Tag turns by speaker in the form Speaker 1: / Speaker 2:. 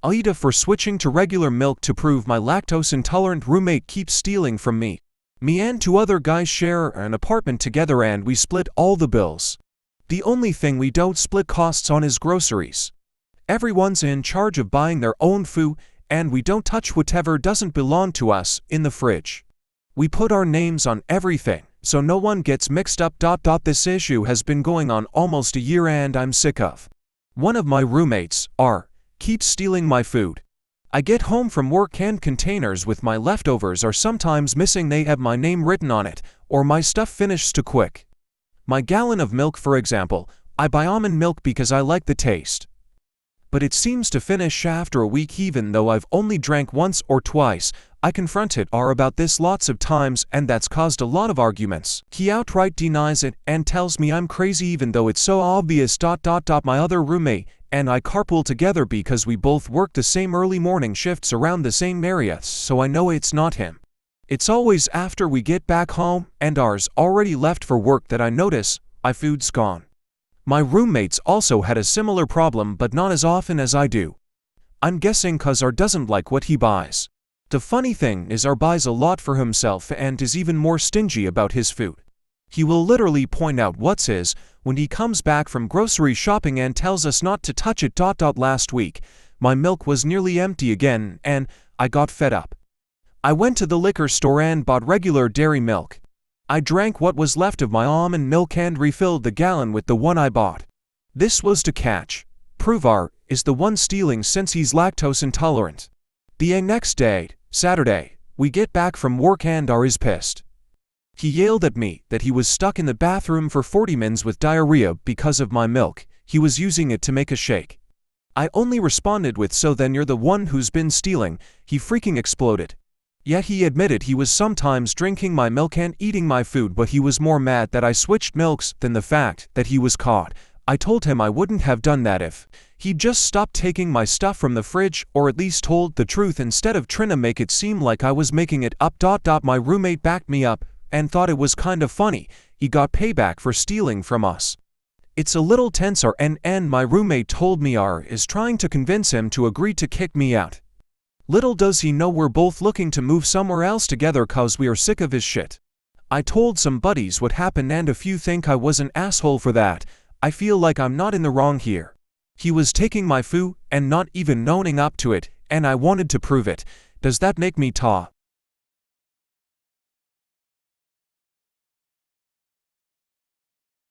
Speaker 1: AITA for switching to regular milk to prove my lactose-intolerant roommate keeps stealing from me. Me and two other guys share an apartment together and we split all the bills. The only thing we don't split costs on is groceries. Everyone's in charge of buying their own food and we don't touch whatever doesn't belong to us in the fridge. We put our names on everything, so no one gets mixed up. This issue has been going on almost a year and I'm sick of. One of my roommates, keeps stealing my food. I get home from work and containers with my leftovers are sometimes missing. They have my name written on it, or my stuff finishes too quick. My gallon of milk, for example, I buy almond milk because I like the taste. But it seems to finish after a week even though I've only drank once or twice. I confront it about this lots of times and that's caused a lot of arguments. He outright denies it and tells me I'm crazy even though it's so obvious. My other roommate and I carpool together because we both work the same early morning shifts around the same area, so I know it's not him. It's always after we get back home and ours already left for work that I notice my food's gone. My roommates also had a similar problem but not as often as I do. I'm guessing cause doesn't like what he buys. The funny thing is buys a lot for himself and is even more stingy about his food. He will literally point out what's his when he comes back from grocery shopping and tells us not to touch it. Last week, my milk was nearly empty again and I got fed up. I went to the liquor store and bought regular dairy milk. I drank what was left of my almond milk and refilled the gallon with the one I bought. This was to prove is the one stealing since he's lactose intolerant. The next day, Saturday, we get back from work and is pissed. He yelled at me that he was stuck in the bathroom for 40 minutes with diarrhea because of my milk. He was using it to make a shake. I only responded with, "So then you're the one who's been stealing." He freaking exploded. Yet he admitted he was sometimes drinking my milk and eating my food, but he was more mad that I switched milks than the fact that he was caught. I told him I wouldn't have done that if he'd just stopped taking my stuff from the fridge or at least told the truth instead of trying to make it seem like I was making it up. My roommate backed me up and thought it was kind of funny. He got payback for stealing from us. It's a little tense and my roommate told me is trying to convince him to agree to kick me out. Little does he know we're both looking to move somewhere else together cause we are sick of his shit. I told some buddies what happened and a few think I was an asshole for that. I feel like I'm not in the wrong here. He was taking my food and not even owning up to it, and I wanted to prove it. Does that make me